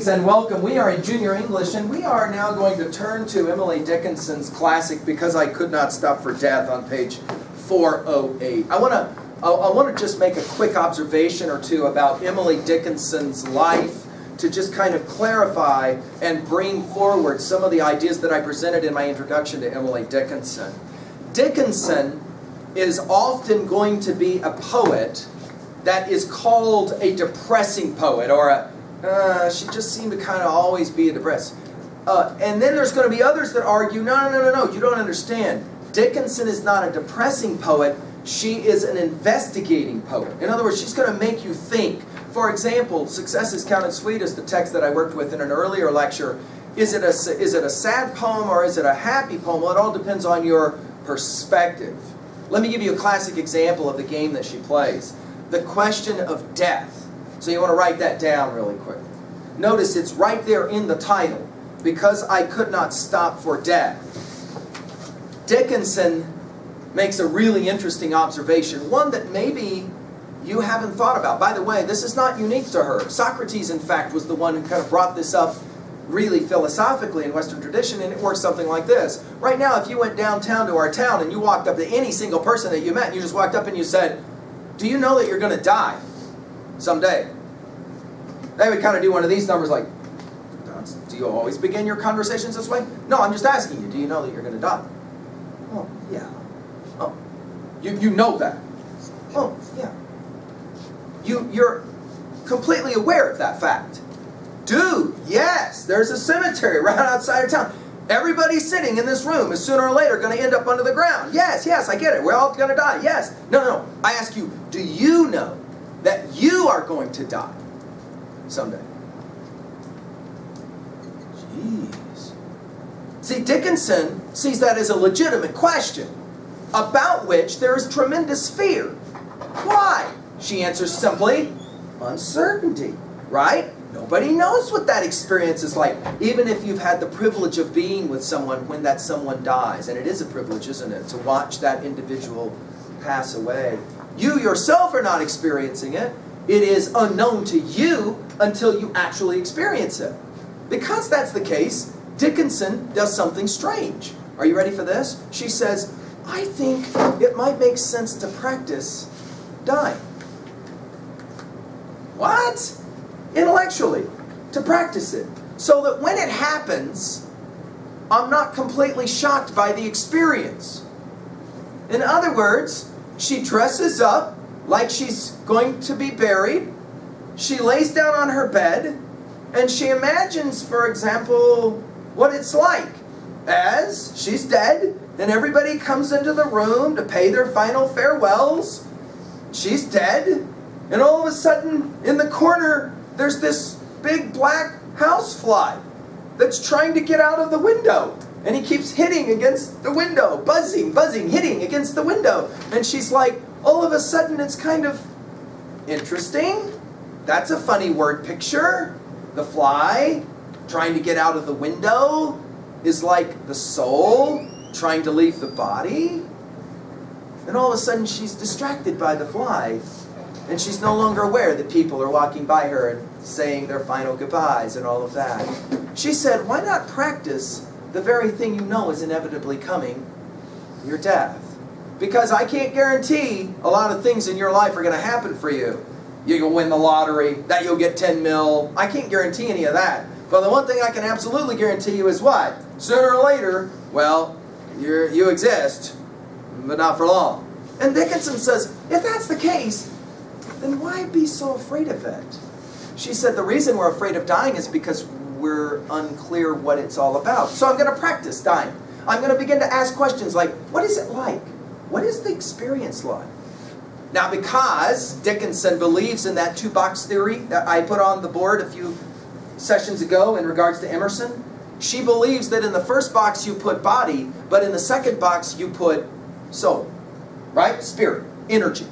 Greetings and welcome. We are in Junior English, and we are now going to turn to Emily Dickinson's classic, Because I Could Not Stop for Death, on page 408. I want to just make a quick observation or two about Emily Dickinson's life to just kind of clarify and bring forward some of the ideas that I presented in my introduction to Emily Dickinson. Dickinson is often going to be a poet that is called a depressing poet, or she just seemed to kind of always be a depressed. And then there's going to be others that argue, no, you don't understand. Dickinson is not a depressing poet, she is an investigating poet. In other words, she's going to make you think. For example, Success is Counted Sweet is the text that I worked with in an earlier lecture. Is it a sad poem or is it a happy poem? Well, it all depends on your perspective. Let me give you a classic example of the game that she plays. The question of death. So you want to write that down really quick. Notice it's right there in the title. Because I Could Not Stop for Death. Dickinson makes a really interesting observation. One that maybe you haven't thought about. By the way, this is not unique to her. Socrates, in fact, was the one who kind of brought this up really philosophically in Western tradition, and it works something like this. Right now, if you went downtown to our town and you walked up to any single person that you met, and you just walked up and you said, do you know that you're going to die someday? They would kind of do one of these numbers like, do you always begin your conversations this way? No, I'm just asking you, do you know that you're going to die? Oh, yeah. Oh, you know that. Oh, yeah. You're completely aware of that fact. Dude, yes, there's a cemetery right outside of town. Everybody's sitting in this room is sooner or later going to end up under the ground. Yes, I get it. We're all going to die. Yes. No. I ask you, do you know that you are going to die someday? Jeez. See, Dickinson sees that as a legitimate question about which there is tremendous fear. Why? She answers simply, uncertainty, right? Nobody knows what that experience is like, even if you've had the privilege of being with someone when that someone dies. And it is a privilege, isn't it, to watch that individual pass away. You yourself are not experiencing it. It is unknown to you until you actually experience it. Because that's the case, Dickinson does something strange. Are you ready for this? She says, I think it might make sense to practice dying. What? Intellectually, to practice it. So that when it happens, I'm not completely shocked by the experience. In other words, she dresses up like she's going to be buried. She lays down on her bed, and she imagines, for example, what it's like as she's dead, and everybody comes into the room to pay their final farewells. She's dead, and all of a sudden, in the corner, there's this big black housefly that's trying to get out of the window. And he keeps hitting against the window, buzzing, hitting against the window. And she's like, all of a sudden it's kind of interesting. That's a funny word picture. The fly trying to get out of the window is like the soul trying to leave the body. And all of a sudden she's distracted by the fly. And she's no longer aware that people are walking by her and saying their final goodbyes and all of that. She said, why not practice the very thing you know is inevitably coming, your death? Because I can't guarantee a lot of things in your life are going to happen for you. You'll win the lottery, that you'll get 10 mil. I can't guarantee any of that. But the one thing I can absolutely guarantee you is what? Sooner or later, well, you exist, but not for long. And Dickinson says, if that's the case, then why be so afraid of it? She said the reason we're afraid of dying is because we're unclear what it's all about. So I'm going to practice dying. I'm going to begin to ask questions like, what is it like? What is the experience like? Now, because Dickinson believes in that two-box theory that I put on the board a few sessions ago in regards to Emerson, she believes that in the first box you put body, but in the second box you put soul, right? Spirit, energy.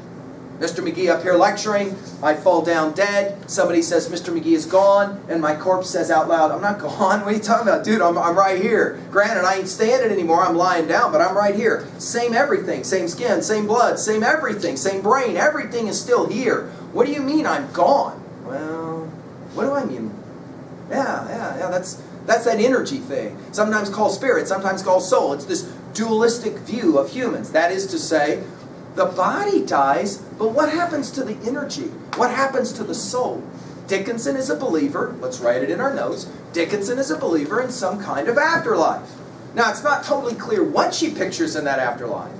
Mr. McGee up here lecturing, I fall down dead, somebody says Mr. McGee is gone, and my corpse says out loud, I'm not gone, what are you talking about? Dude, I'm right here. Granted, I ain't standing anymore, I'm lying down, but I'm right here. Same everything, same skin, same blood, same everything, same brain, everything is still here. What do you mean I'm gone? Well, what do I mean? Yeah. That's that energy thing. Sometimes called spirit, sometimes called soul. It's this dualistic view of humans. That is to say, the body dies, but what happens to the energy? What happens to the soul? Dickinson is a believer. Let's write it in our notes. Dickinson is a believer in some kind of afterlife. Now, it's not totally clear what she pictures in that afterlife,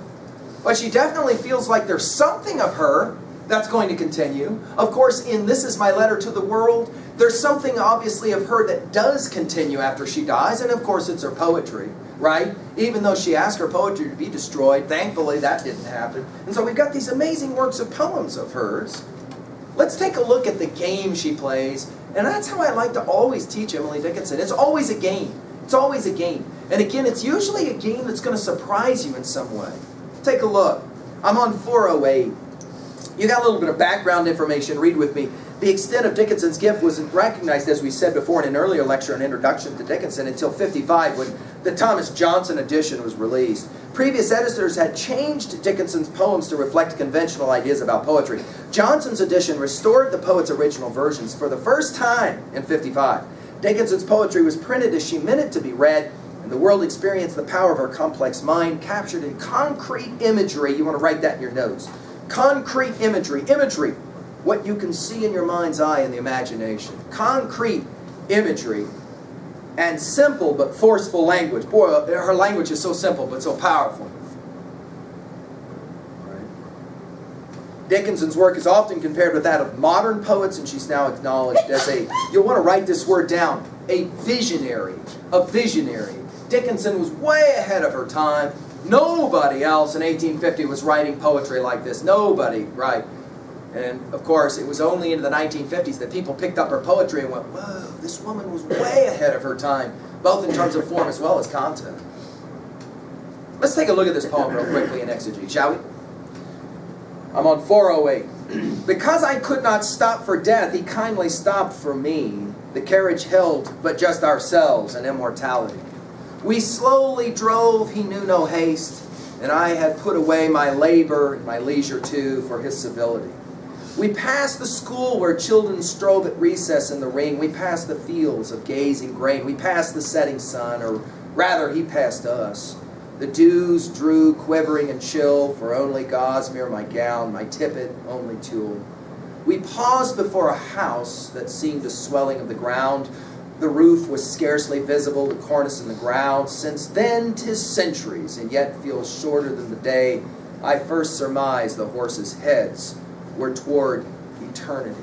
but she definitely feels like there's something of her that's going to continue. Of course, in This Is My Letter to the World, there's something obviously of her that does continue after she dies, and of course it's her poetry, right? Even though she asked her poetry to be destroyed, thankfully that didn't happen. And so we've got these amazing works of poems of hers. Let's take a look at the game she plays, and that's how I like to always teach Emily Dickinson. It's always a game. It's always a game. And again, it's usually a game that's going to surprise you in some way. Take a look. I'm on 408. You got a little bit of background information. Read with me. The extent of Dickinson's gift wasn't recognized, as we said before in an earlier lecture on Introduction to Dickinson, until 55 when the Thomas Johnson edition was released. Previous editors had changed Dickinson's poems to reflect conventional ideas about poetry. Johnson's edition restored the poet's original versions for the first time in 55. Dickinson's poetry was printed as she meant it to be read, and the world experienced the power of her complex mind, captured in concrete imagery. You want to write that in your notes. Concrete imagery. Imagery. What you can see in your mind's eye in the imagination. Concrete imagery and simple but forceful language. Boy, her language is so simple but so powerful. Dickinson's work is often compared with that of modern poets, and she's now acknowledged as you'll want to write this word down, a visionary. A visionary. Dickinson was way ahead of her time. Nobody else in 1850 was writing poetry like this. Nobody, right? And of course, it was only in the 1950s that people picked up her poetry and went, whoa, this woman was way ahead of her time, both in terms of form as well as content. Let's take a look at this poem real quickly in exegete, shall we? I'm on 408. Because I could not stop for death, he kindly stopped for me. The carriage held but just ourselves and immortality. We slowly drove, he knew no haste, and I had put away my labor, my leisure too, for his civility. We passed the school where children strove at recess in the ring. We passed the fields of gazing grain. We passed the setting sun, or rather, he passed us. The dews drew quivering and chill, for only gossamer my gown, my tippet only tulle. We paused before a house that seemed a swelling of the ground. The roof was scarcely visible, the cornice in the ground. Since then 'tis centuries, and yet feels shorter than the day I first surmised the horses' heads were toward eternity.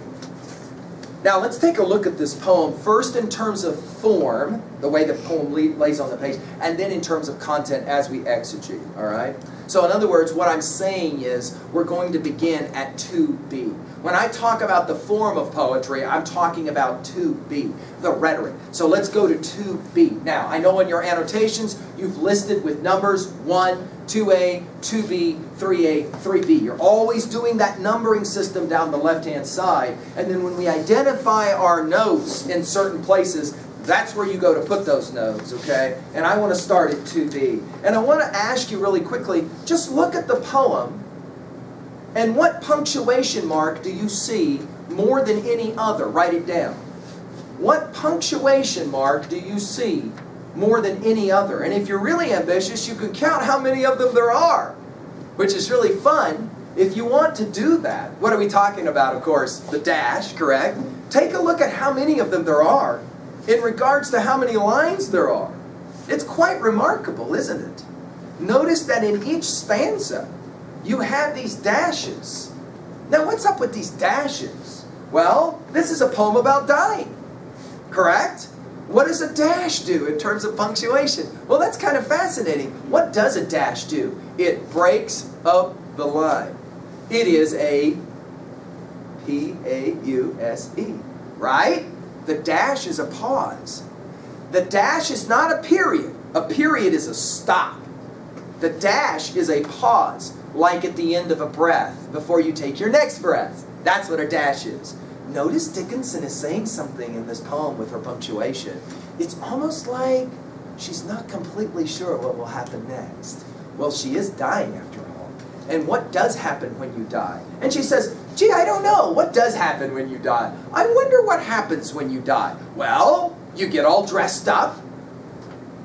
Now let's take a look at this poem, first in terms of form, the way the poem lays on the page, and then in terms of content as we exegete, all right? So in other words, what I'm saying is we're going to begin at 2B. When I talk about the form of poetry, I'm talking about 2B, the rhetoric. So let's go to 2B. Now, I know in your annotations, you've listed with numbers 1, 2A, 2B, 3A, 3B. You're always doing that numbering system down the left-hand side. And then when we identify our notes in certain places, that's where you go to put those notes, okay? And I want to start at 2B. And I want to ask you really quickly, just look at the poem, and what punctuation mark do you see more than any other? Write it down. What punctuation mark do you see more than any other? And if you're really ambitious, you can count how many of them there are, which is really fun. If you want to do that, what are we talking about, of course? The dash, correct? Take a look at how many of them there are in regards to how many lines there are. It's quite remarkable, isn't it? Notice that in each stanza, you have these dashes. Now, what's up with these dashes? Well, this is a poem about dying, correct? What does a dash do in terms of punctuation? Well, that's kind of fascinating. What does a dash do? It breaks up the line. It is a P-A-U-S-E, right? The dash is a pause. The dash is not a period. A period is a stop. The dash is a pause, like at the end of a breath, before you take your next breath. That's what a dash is. Notice Dickinson is saying something in this poem with her punctuation. It's almost like she's not completely sure what will happen next. Well, she is dying after all. And what does happen when you die? And she says, gee, I don't know. What does happen when you die? I wonder what happens when you die. Well, You get all dressed up.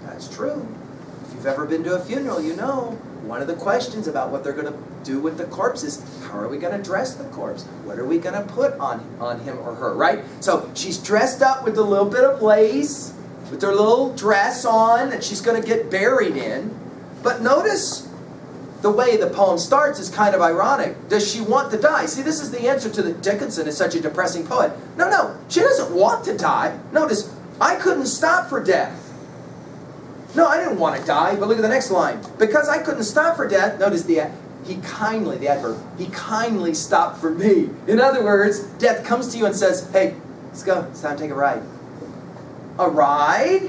That's true. If you've ever been to a funeral, you know one of the questions about what they're going to do with the corpse is, how are we going to dress the corpse? What are we going to put on him or her, right? So she's dressed up with a little bit of lace, with her little dress on that she's going to get buried in. But notice the way the poem starts is kind of ironic. Does she want to die? See, this is the answer to the Dickinson is such a depressing poet. No, she doesn't want to die. Notice, I couldn't stop for death. No, I didn't want to die, but look at the next line. Because I couldn't stop for death, notice the adverb, he kindly stopped for me. In other words, death comes to you and says, hey, let's go, it's time to take a ride. A ride?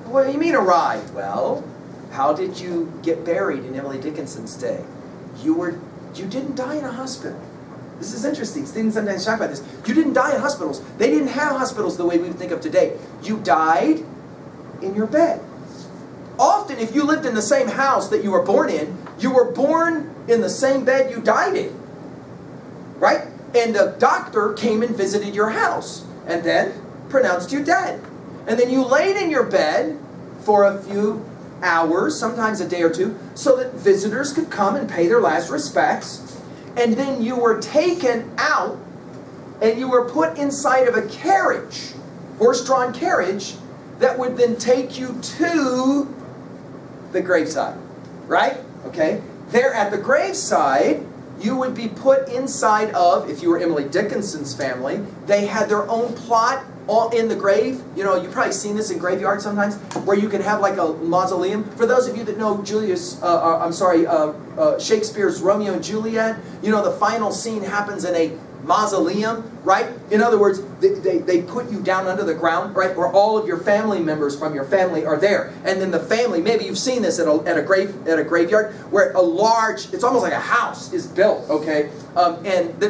What do you mean a ride? Well, how did you get buried in Emily Dickinson's day? You didn't die in a hospital. This is interesting. Students sometimes talk about this. You didn't die in hospitals. They didn't have hospitals the way we think of today. You died in your bed. Often, if you lived in the same house that you were born in the same bed you died in. Right? And the doctor came and visited your house and then pronounced you dead. And then you laid in your bed for a few hours, sometimes a day or two, so that visitors could come and pay their last respects. And then you were taken out and you were put inside of a carriage, horse-drawn carriage, that would then take you to the graveside, right? Okay? There at the graveside, you would be put inside of, if you were Emily Dickinson's family, they had their own plot all in the grave. You know, you've probably seen this in graveyards sometimes, where you can have like a mausoleum. For those of you that know Shakespeare's Romeo and Juliet, you know the final scene happens in a mausoleum, right? In other words, they put you down under the ground, right, where all of your family members from your family are there. And then the family, maybe you've seen this at a graveyard, where a large, it's almost like a house is built, okay? And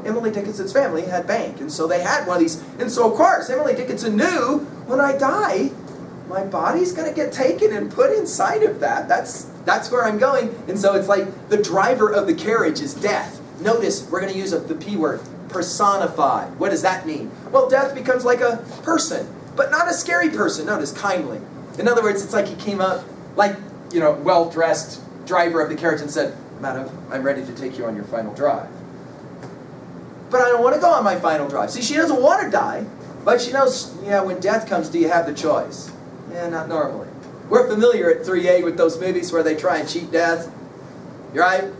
Emily Dickinson's family had bank, and so they had one of these. And so, of course, Emily Dickinson knew, when I die, my body's going to get taken and put inside of that. That's where I'm going. And so it's like the driver of the carriage is death. Notice, we're going to use the P word, personified. What does that mean? Well, death becomes like a person, but not a scary person. Notice, kindly. In other words, it's like he came up, like, well-dressed driver of the carriage and said, Madam, I'm ready to take you on your final drive. But I don't want to go on my final drive. See, she doesn't want to die, but she knows, when death comes, do you have the choice? Yeah, not normally. We're familiar at 3A with those movies where they try and cheat death. Right?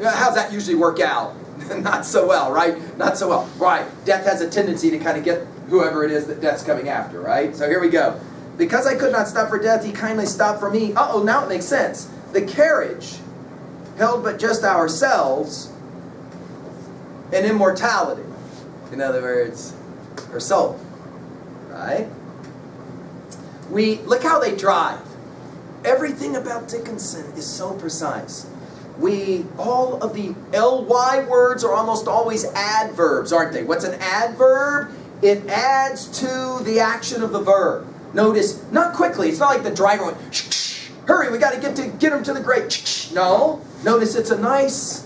How's that usually work out? Not so well, right? Not so well. Right. Death has a tendency to kind of get whoever it is that death's coming after, right? So here we go. Because I could not stop for death, he kindly stopped for me. Uh-oh, now it makes sense. The carriage held but just ourselves and immortality. In other words, her soul. Right? Look how they drive. Everything about Dickinson is so precise. All of the ly words are almost always adverbs, aren't they? What's an adverb? It adds to the action of the verb. Notice, not quickly. It's not like the driver went, shh, shh, hurry, we got to get him to the grave. Shh, shh. No. Notice it's a nice,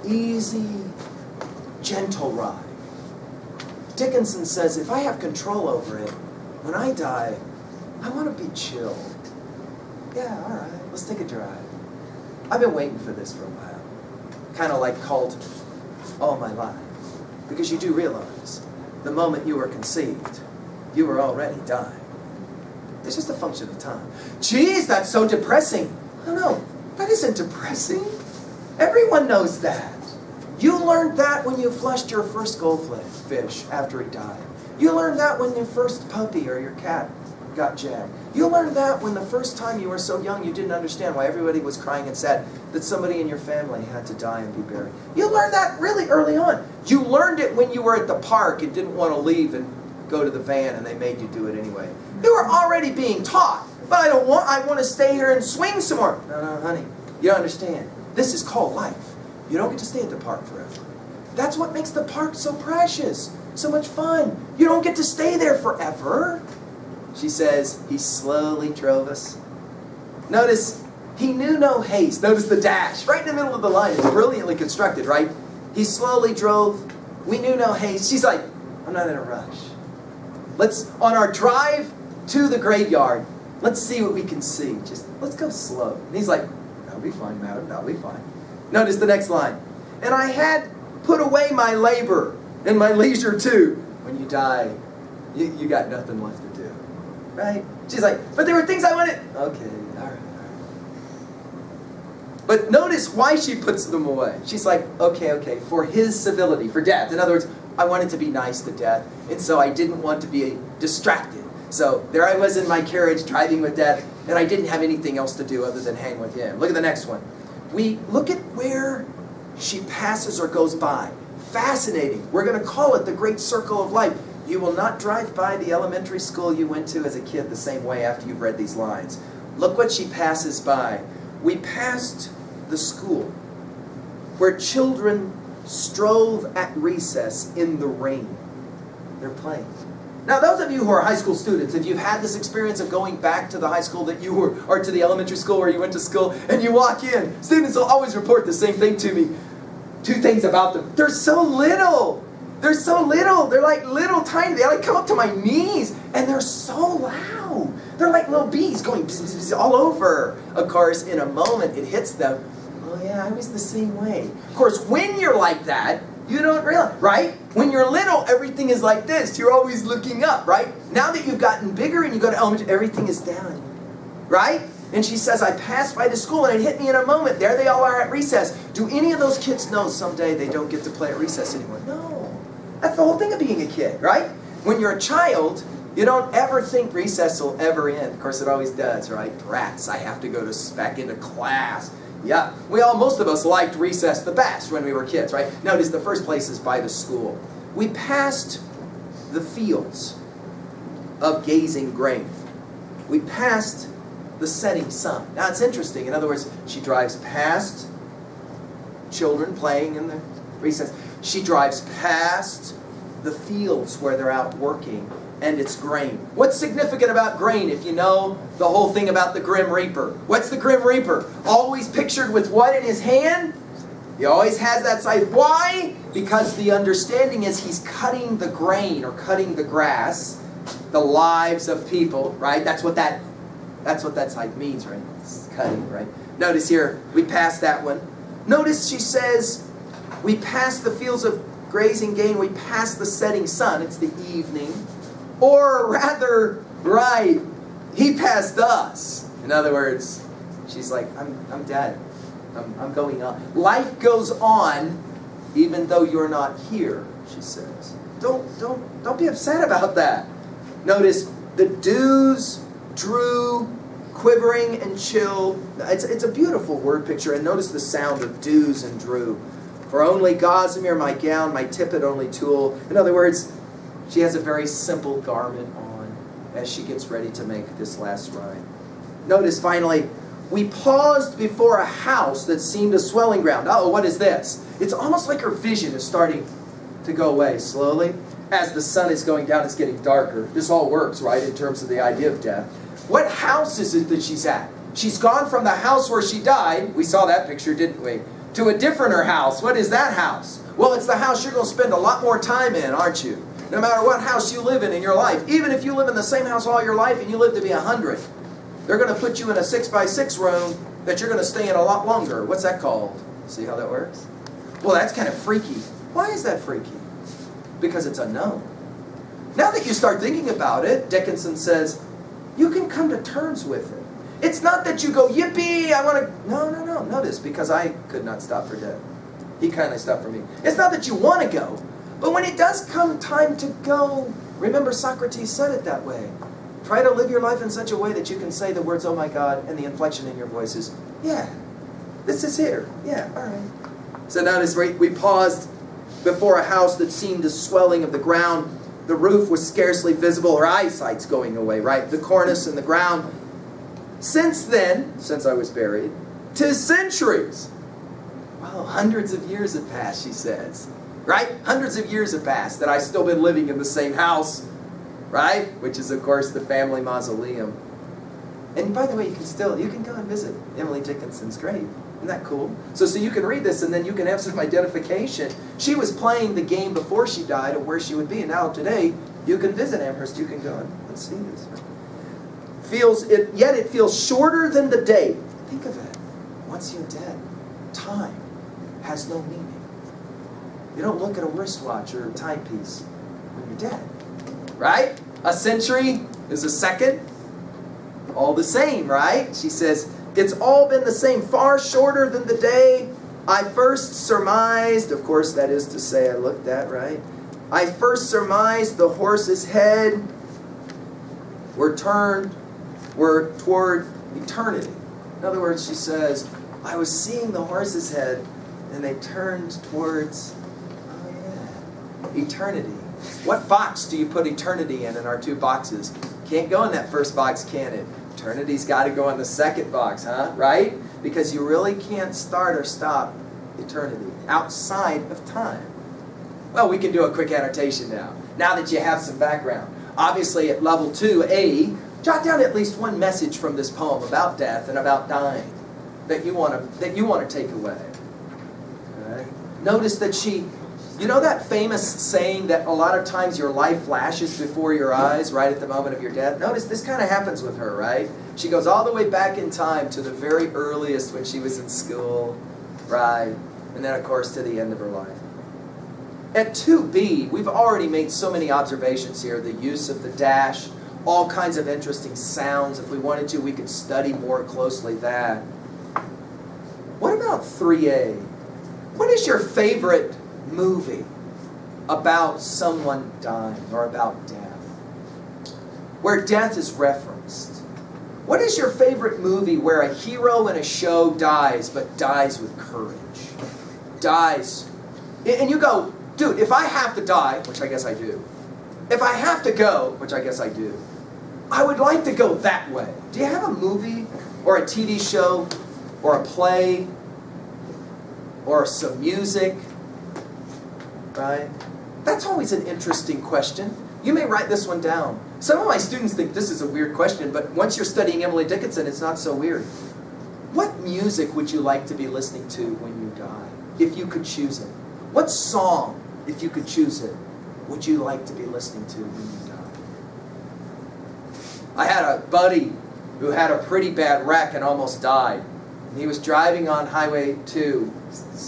easy, gentle ride. Dickinson says, if I have control over it, when I die, I want to be chilled. Yeah, all right, let's take a drive. I've been waiting for this for a while. Kind of like cult all my life. Because you do realize, the moment you were conceived, you were already dying. It's just a function of time. Geez, that's so depressing. No, that isn't depressing. Everyone knows that. You learned that when you flushed your first goldfish after he died. You learned that when your first puppy or your cat got jagged. You learned that when the first time you were so young you didn't understand why everybody was crying and sad that somebody in your family had to die and be buried. You learned that really early on. You learned it when you were at the park and didn't want to leave and go to the van and they made you do it anyway. You were already being taught. But I want to stay here and swing some more. No, honey. You don't understand. This is called life. You don't get to stay at the park forever. That's what makes the park so precious, so much fun. You don't get to stay there forever. She says, he slowly drove us. Notice, he knew no haste. Notice the dash. Right in the middle of the line. It's brilliantly constructed, right? He slowly drove. We knew no haste. She's like, I'm not in a rush. On our drive to the graveyard, let's see what we can see. Just, let's go slow. And he's like, that'll be fine, madam, that'll be fine. Notice the next line. And I had put away my labor and my leisure too. When you die, you got nothing left to do. Right? She's like, but there were things I wanted. Okay, all right. But notice why she puts them away. She's like, okay, for his civility, for death. In other words, I wanted to be nice to death, and so I didn't want to be distracted. So there I was in my carriage driving with death, and I didn't have anything else to do other than hang with him. Look at the next one. We look at where she passes or goes by. Fascinating. We're going to call it the great circle of life. You will not drive by the elementary school you went to as a kid the same way after you've read these lines. Look what she passes by. We passed the school where children strove at recess in the rain. They're playing. Now, those of you who are high school students, if you've had this experience of going back to the high school that you were, or to the elementary school where you went to school, and you walk in, students will always report the same thing to me. Two things about them. They're so little. They're so little. They're like little tiny. They like come up to my knees, and they're so loud. They're like little bees going bzz, bzz, bzz, all over. Of course, in a moment, it hits them. Oh yeah, I was the same way. Of course, when you're like that, you don't realize, right? When you're little, everything is like this. You're always looking up, right? Now that you've gotten bigger and you go to elementary, everything is down, right? And she says, I passed by the school and it hit me in a moment. There they all are at recess. Do any of those kids know someday they don't get to play at recess anymore? No. That's the whole thing of being a kid, right? When you're a child, you don't ever think recess will ever end. Of course, it always does, right? Rats, I have to go back into class. Yeah, most of us liked recess the best when we were kids, right? Notice the first place is by the school. We passed the fields of gazing grain. We passed the setting sun. Now it's interesting. In other words, she drives past children playing in the recess. She drives past the fields where they're out working, and it's grain. What's significant about grain if you know the whole thing about the Grim Reaper? What's the Grim Reaper? Always pictured with what in his hand? He always has that scythe. Why? Because the understanding is he's cutting the grain or cutting the grass, the lives of people, right? That's what that scythe means, right? It's cutting, right? Notice here, we passed that one. Notice she says, we passed the fields of grazing grain, we passed the setting sun. It's the evening. Or rather, right, he passed us. In other words, she's like, I'm dead. I'm going on. Life goes on even though you're not here, she says. Don't be upset about that. Notice the dews drew, quivering and chill. It's a beautiful word picture. And notice the sound of dews and drew. For only gossamer my gown, my tippet only tulle. In other words, she has a very simple garment on as she gets ready to make this last ride. Notice finally, we paused before a house that seemed a swelling ground. Oh, what is this? It's almost like her vision is starting to go away slowly. As the sun is going down, it's getting darker. This all works, right, in terms of the idea of death. What house is it that she's at? She's gone from the house where she died, we saw that picture, didn't we, to a different house. What is that house? Well, it's the house you're going to spend a lot more time in, aren't you? No matter what house you live in your life. Even if you live in the same house all your life and you live to be 100, they're going to put you in a 6x6 room that you're going to stay in a lot longer. What's that called? See how that works? Well, that's kind of freaky. Why is that freaky? Because it's unknown. Now that you start thinking about it, Dickinson says, you can come to terms with it. It's not that you go, yippee, I want to... No. Notice, because I could not stop for death. He kindly stopped for me. It's not that you want to go, but when it does come time to go, remember Socrates said it that way. Try to live your life in such a way that you can say the words, oh my God, and the inflection in your voice is, yeah, this is here. Yeah, all right. So notice we paused before a house that seemed a swelling of the ground. The roof was scarcely visible. Her eyesight's going away, right? The cornice and the ground. Since then, since I was buried, 'tis centuries. Wow, hundreds of years have passed, she says. Right? Hundreds of years have passed that I've still been living in the same house. Right? Which is, of course, the family mausoleum. And by the way, you can go and visit Emily Dickinson's grave. Isn't that cool? So you can read this and then you can have some identification. She was playing the game before she died of where she would be. And now today, You can visit Amherst. You can go and see this. Yet it feels shorter than the day. Think of it. Once you're dead, time has no meaning. You don't look at a wristwatch or a timepiece when you're dead. Right? A century is a second. All the same, right? She says, it's all been the same, far shorter than the day I first surmised. Of course, that is to say, I looked at, right? I first surmised the horse's head were toward eternity. In other words, she says, I was seeing the horse's head and they turned towards, eternity. What box do you put eternity in our two boxes? Can't go in that first box, can it? Eternity's got to go in the second box, huh? Right? Because you really can't start or stop eternity outside of time. Well, we can do a quick annotation now. Now that you have some background. Obviously, at level 2A, jot down at least one message from this poem about death and about dying that you want to take away. Okay? Notice that you know that famous saying that a lot of times your life flashes before your eyes right at the moment of your death? Notice this kind of happens with her, right? She goes all the way back in time to the very earliest when she was in school, right? And then, of course, to the end of her life. At 2B, we've already made so many observations here. The use of the dash, all kinds of interesting sounds. If we wanted to, we could study more closely that. What about 3A? What is your favorite movie about someone dying or about death, where death is referenced? What is your favorite movie where a hero in a show dies, but dies with courage? Dies. And you go, dude, if I have to die, which I guess I do, if I have to go, which I guess I do, I would like to go that way. Do you have a movie or a TV show or a play or some music? Right? That's always an interesting question. You may write this one down. Some of my students think this is a weird question, but once you're studying Emily Dickinson, it's not so weird. What music would you like to be listening to when you die, if you could choose it? What song, if you could choose it, would you like to be listening to when you die? I had a buddy who had a pretty bad wreck and almost died. He was driving on Highway 2,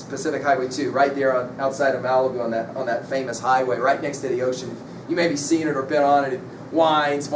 Pacific Highway 2, right there outside of Malibu on that famous highway, right next to the ocean. You may be seen it or been on it. It whines.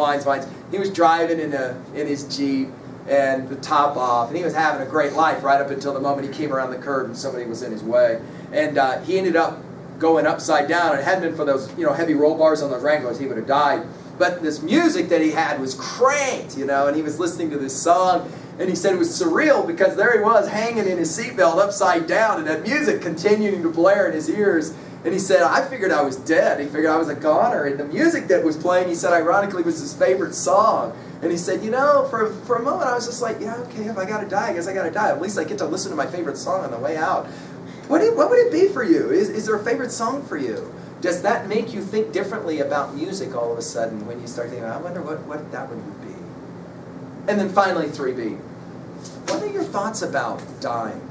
He was driving in his Jeep and the top off, and he was having a great life right up until the moment he came around the curb and somebody was in his way. And he ended up going upside down. And it hadn't been for those heavy roll bars on those Wranglers, he would have died. But this music that he had was cranked, and he was listening to this song. And he said it was surreal because there he was hanging in his seatbelt upside down and that music continuing to blare in his ears. And he said, I figured I was dead. He figured I was a goner. And the music that was playing, he said, ironically, was his favorite song. And he said, for a moment I was just like, okay, if I got to die, I guess I got to die. At least I get to listen to my favorite song on the way out. What would it be for you? Is there a favorite song for you? Does that make you think differently about music all of a sudden when you start thinking, I wonder what that one would be? And then finally, 3B. What are your thoughts about dying?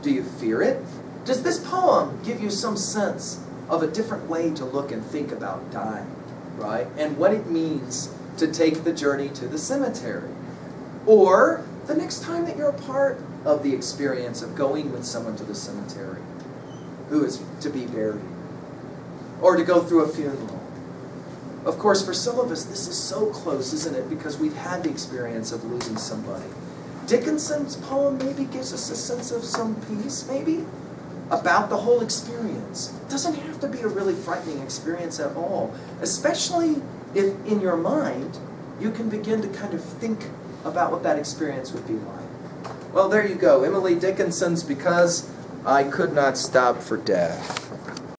Do you fear it? Does this poem give you some sense of a different way to look and think about dying, right? And what it means to take the journey to the cemetery? Or the next time that you're a part of the experience of going with someone to the cemetery who is to be buried, or to go through a funeral. Of course, for some of us, this is so close, isn't it? Because we've had the experience of losing somebody. Dickinson's poem maybe gives us a sense of some peace, maybe, about the whole experience. It doesn't have to be a really frightening experience at all, especially if in your mind you can begin to kind of think about what that experience would be like. Well, there you go. Emily Dickinson's Because I Could Not Stop for Death.